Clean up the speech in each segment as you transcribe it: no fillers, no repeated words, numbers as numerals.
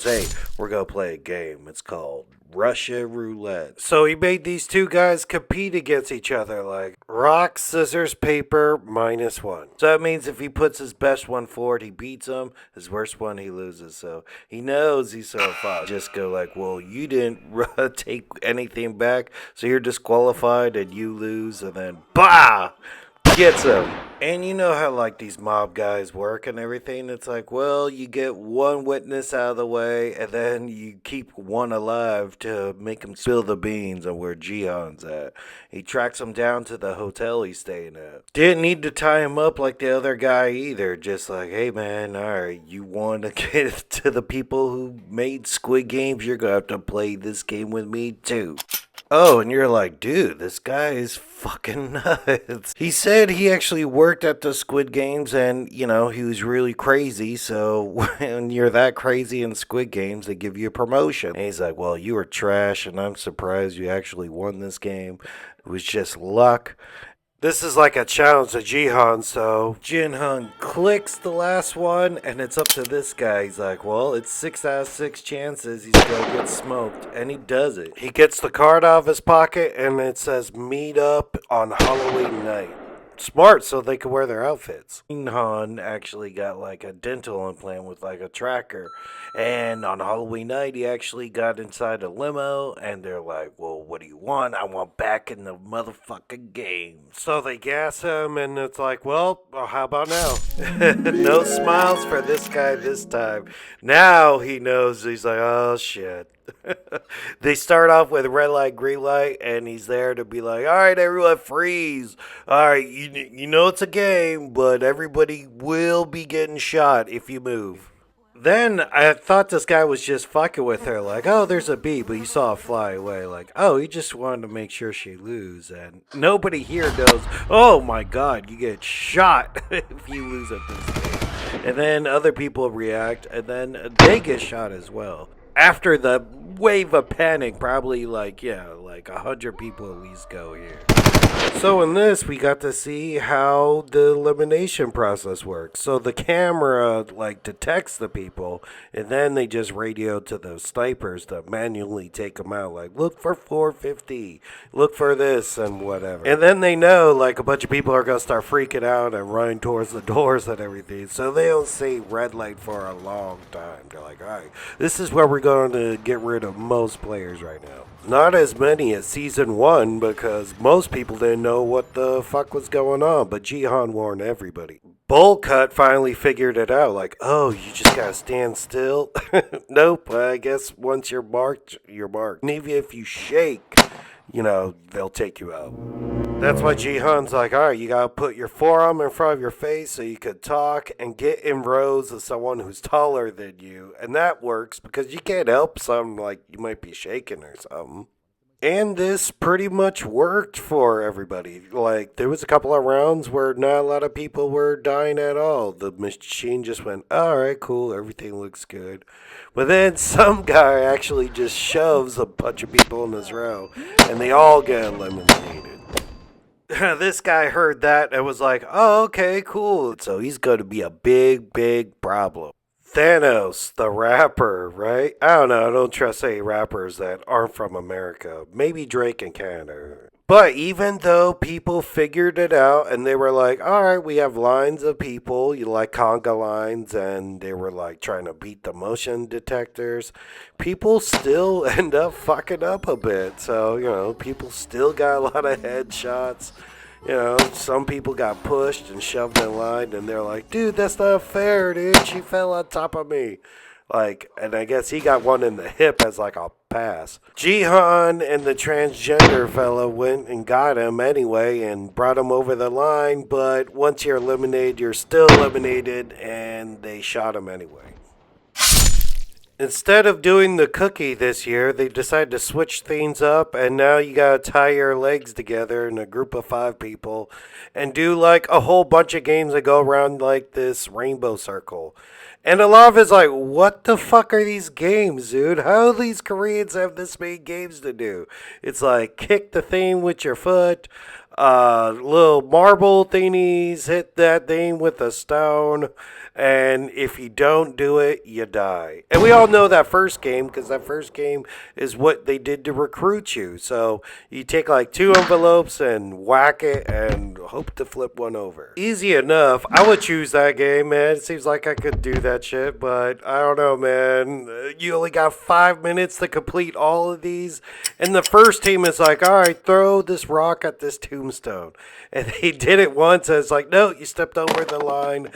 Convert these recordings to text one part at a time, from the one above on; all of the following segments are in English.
Hey, we're gonna play a game. It's called Russia Roulette. So he made these two guys compete against each other, like rock, scissors, paper, -1. So that means if he puts his best one forward, he beats him. His worst one, he loses. So he knows he's so fucked. Just go like, well, you didn't take anything back, so you're disqualified and you lose, and then bah! Gets him. And you know how like these mob guys work and everything. It's like, well, you get one witness out of the way, and then you keep one alive to make him spill the beans on where Jihan's at. He tracks him down to the hotel he's staying at. Didn't need to tie him up like the other guy either. Just like, hey man, alright, you want to get to the people who made Squid Games? You're gonna have to play this game with me too. Oh, and you're like, dude, this guy is fucking nuts. He said he actually worked at the Squid Games and, he was really crazy. So when you're that crazy in Squid Games, they give you a promotion. And he's like, well, you were trash and I'm surprised you actually won this game. It was just luck. This is like a challenge to Jihan, so Jinhan clicks the last one, and it's up to this guy. He's like, well, it's 6 out of 6 chances he's gonna get smoked, and he does it. He gets the card out of his pocket, and it says, meet up on Halloween night. Smart, so they could wear their outfits. Jinhan actually got like a dental implant with like a tracker, and on Halloween night he actually got inside a limo, and they're like, well, what do you want? I want back in the motherfucking game. So they gas him, and it's like, well, how about now? No smiles for this guy this time. Now he knows. He's like, oh shit. They start off with red light, green light, and he's there to be like, all right, everyone freeze. All right, you know it's a game, but everybody will be getting shot if you move. Then I thought this guy was just fucking with her, like, oh, there's a bee, but you saw it fly away, like, oh, he just wanted to make sure she lose, and nobody here knows, oh my god, you get shot if you lose at this game. And then other people react, and then they get shot as well. After the wave of panic, probably like 100 people at least go here. So in this, we got to see how the elimination process works. So the camera detects the people, and then they just radio to the snipers to manually take them out. Like, look for 450, look for this and whatever. And then they know like a bunch of people are gonna start freaking out and running towards the doors and everything. So they don't see red light for a long time. They're like, all right, this is where we're going to get rid of most players right now. Not as many as season 1 because most people didn't know what the fuck was going on, but Jihan warned everybody. Bowl Cut finally figured it out, like, oh, you just gotta stand still? Nope, I guess once you're marked, you're marked. And even if you shake, they'll take you out. That's why Jihan's like, all right, you gotta put your forearm in front of your face so you could talk and get in rows of someone who's taller than you. And that works because you can't help something like you might be shaking or something. And this pretty much worked for everybody. Like, there was a couple of rounds where not a lot of people were dying at all. The machine just went, all right, cool, everything looks good. But then some guy actually just shoves a bunch of people in this row, and they all get eliminated. This guy heard that and was like, oh, okay, cool. So he's going to be a big, big problem. Thanos, the rapper, right? I don't know. I don't trust any rappers that aren't from America. Maybe Drake in Canada. But even though people figured it out and they were like, all right, we have lines of people, you like conga lines, and they were like trying to beat the motion detectors, people still end up fucking up a bit. So, people still got a lot of headshots. Some people got pushed and shoved in line, and they're like, dude, that's not fair, dude. She fell on top of me. And I guess he got one in the hip as like a pass. Jihan and the transgender fella went and got him anyway and brought him over the line, but once you're eliminated, you're still eliminated, and they shot him anyway. Instead of doing the cookie this year, they decided to switch things up, and now you gotta tie your legs together in a group of 5 people and do like a whole bunch of games that go around like this rainbow circle. And a lot of it's like, what the fuck are these games, dude? How do these Koreans have this many games to do? It's like, kick the thing with your foot, little marble thingies, hit that thing with a stone, and if you don't do it, you die. And we all know that first game because that first game is what they did to recruit you. So you take like 2 envelopes and whack it and hope to flip one over. Easy enough. I would choose that game, man. It seems like I could do that shit, but I don't know, man. You only got 5 minutes to complete all of these, and the first team is like, all right, throw this rock at this tombstone. And they did it once, and it's like, no, you stepped over the line,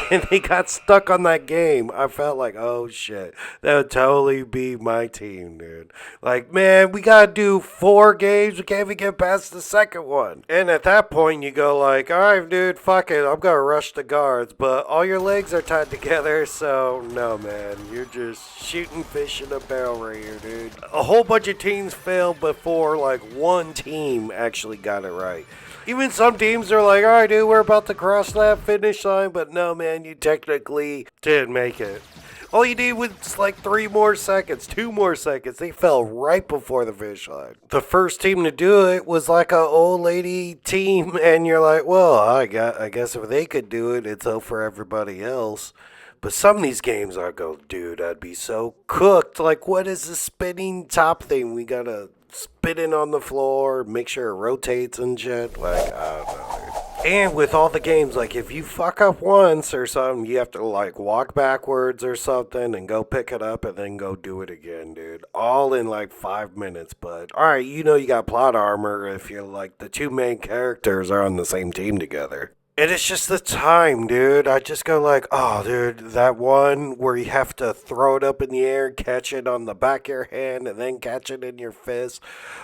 and they got stuck on that game. I felt like, oh shit, that would totally be my team, dude. Like, man, we gotta do 4 games. We can't even get past the second one. And at that point, you go like, all right, dude, fuck it. I'm gonna rush the guards, but all your legs are tied together, so no, man. You're just shooting fish in a barrel right here, dude. A whole bunch of teams failed before like one team actually got it right. Even some teams are like, all right, dude, we're about to cross that finish line, but no, man, you technically didn't make it. All you need was like 3 more seconds, 2 more seconds. They fell right before the finish line. The first team to do it was like an old lady team, and you're like, well, I guess if they could do it, it's up for everybody else. But some of these games I go, dude, I'd be so cooked. Like, what is the spinning top thing? We gotta spin it on the floor, make sure it rotates and shit. Like, I don't know, dude. And with all the games, like, if you fuck up once or something, you have to, like, walk backwards or something and go pick it up and then go do it again, dude. All in, like, 5 minutes. But, alright, you know you got plot armor if you're, like, the 2 main characters are on the same team together. And it's just the time, dude. I just go like, oh, dude, that one where you have to throw it up in the air, catch it on the back of your hand, and then catch it in your fist.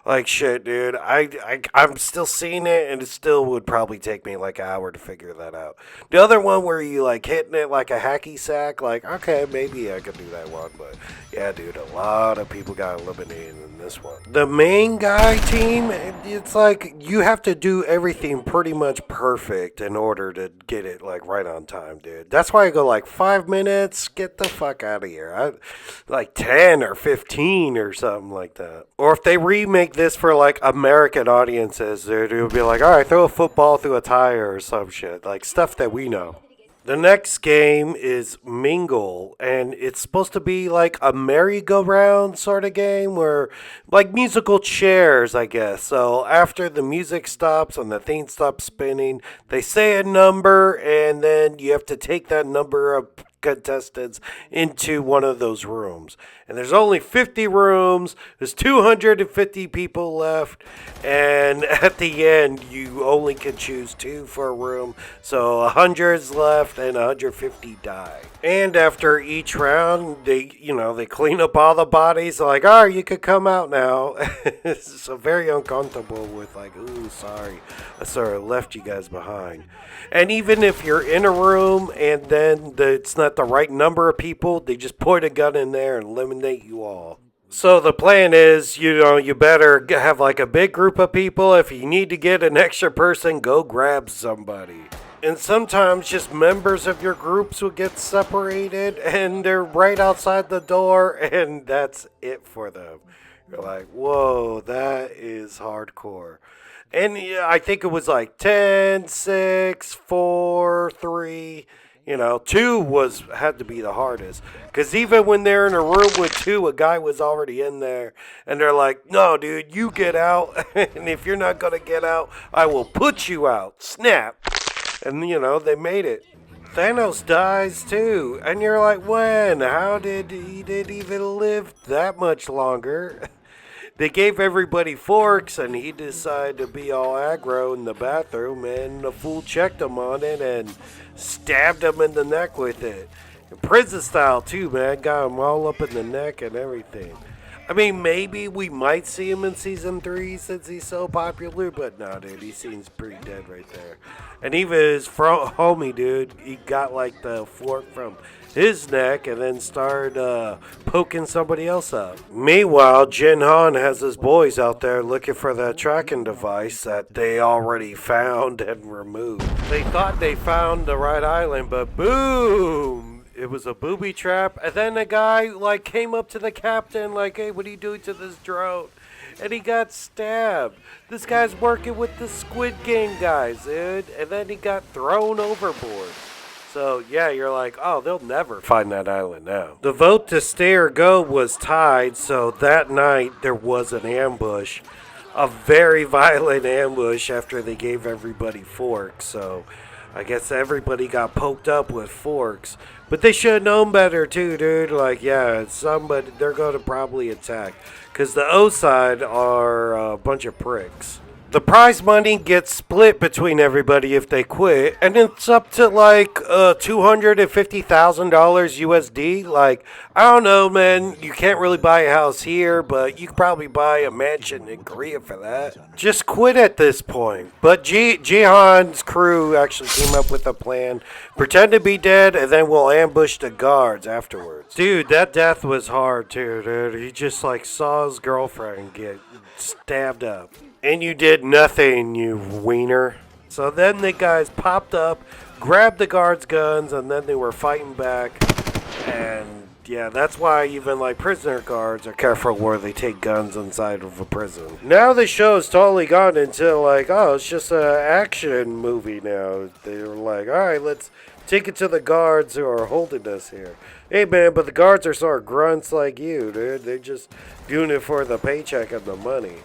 Like, shit, dude. I'm still seeing it, and it still would probably take me like an hour to figure that out. The other one where you like hitting it like a hacky sack, like, okay, maybe I could do that one. But, yeah, dude, a lot of people got eliminated in this one. The main guy team, it's like you have to do everything pretty much perfect in order to get it like right on time, dude. That's why I go like 5 minutes, get the fuck out of here. Like 10 or 15 or something like that. Or if they remake this for like American audiences, dude, it would be like, all right, throw a football through a tire or some shit, like stuff that we know. The next game is Mingle, and it's supposed to be like a merry-go-round sort of game where, like musical chairs, I guess. So after the music stops and the thing stops spinning, they say a number, and then you have to take that number of contestants into one of those rooms. And there's only 50 rooms, there's 250 people left, and at the end you only can choose 2 for a room, so 100 is left and 150 die. And after each round they clean up all the bodies, like, all right, you could come out now. So very uncomfortable with like, ooh, sorry, I sort of left you guys behind. And even if you're in a room and then it's not the right number of people, they just point a gun in there and eliminate you all. So the plan is, you better have like a big group of people. If you need to get an extra person, go grab somebody. And sometimes just members of your groups will get separated and they're right outside the door and that's it for them. You're like, whoa, that is hardcore. And yeah, I think it was like 10, 6, 4, 3. 2 had to be the hardest. Because even when they're in a room with 2, a guy was already in there. And they're like, no, dude, you get out. And if you're not going to get out, I will put you out. Snap. And, they made it. Thanos dies too. And you're like, when? How did he even live that much longer? They gave everybody forks, and he decided to be all aggro in the bathroom, and the fool checked him on it and stabbed him in the neck with it. Prison style, too, man. Got him all up in the neck and everything. I mean, maybe we might see him in Season 3 since he's so popular, but no, dude, he seems pretty dead right there. And even his homie, dude, he got, like, the fork from his neck and then started poking somebody else up. Meanwhile, Jin Han has his boys out there looking for that tracking device that they already found and removed. They thought they found the right island, but boom! It was a booby trap, and then the guy, like, came up to the captain, like, hey, what are you doing to this drone? and he got stabbed. This guy's working with the Squid Game guys, dude, and then he got thrown overboard. So, yeah, you're like, oh, they'll never find that island now. The vote to stay or go was tied, so that night there was an ambush. A very violent ambush after they gave everybody forks, so I guess everybody got poked up with forks. But they should have known better too, dude. Like, yeah, somebody, they're going to probably attack. Because the O side are a bunch of pricks. The prize money gets split between everybody if they quit, and it's up to like $250,000 USD. Like, I don't know, man. You can't really buy a house here, but you could probably buy a mansion in Korea for that. Just quit at this point. But Jihan's crew actually came up with a plan. Pretend to be dead, and then we'll ambush the guards afterwards. Dude, that death was hard too, dude. He just like saw his girlfriend get stabbed up. And you did nothing, you wiener. So then the guys popped up, grabbed the guards' guns, and then they were fighting back. And yeah, that's why even like prisoner guards are careful where they take guns inside of a prison. Now the show's totally gone into like, oh, it's just an action movie now. They were like, all right, let's take it to the guards who are holding us here. Hey, man, but the guards are sort of grunts like you, dude. They're just doing it for the paycheck and the money.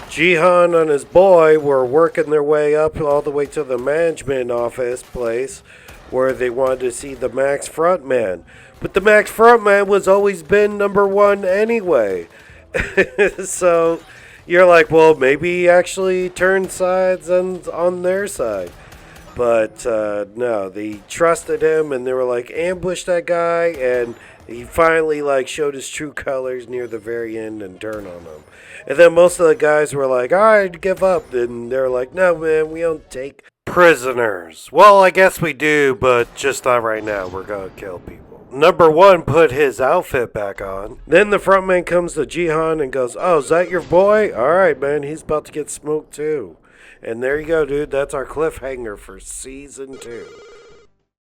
Jihan and his boy were working their way up all the way to the management office place where they wanted to see the Max frontman. But the Max frontman was always been number one anyway. So you're like, well, maybe he actually turned sides and on their side. But no, they trusted him and they were like, ambush that guy, and he finally like showed his true colors near the very end and turned on him. And then most of the guys were like, all right, give up. And they're like, no, man, we don't take prisoners. Well, I guess we do, but just not right now. We're going to kill people. Number one put his outfit back on. Then the frontman comes to Jihan and goes, oh, is that your boy? All right, man, he's about to get smoked too. And there you go, dude. That's our cliffhanger for season 2.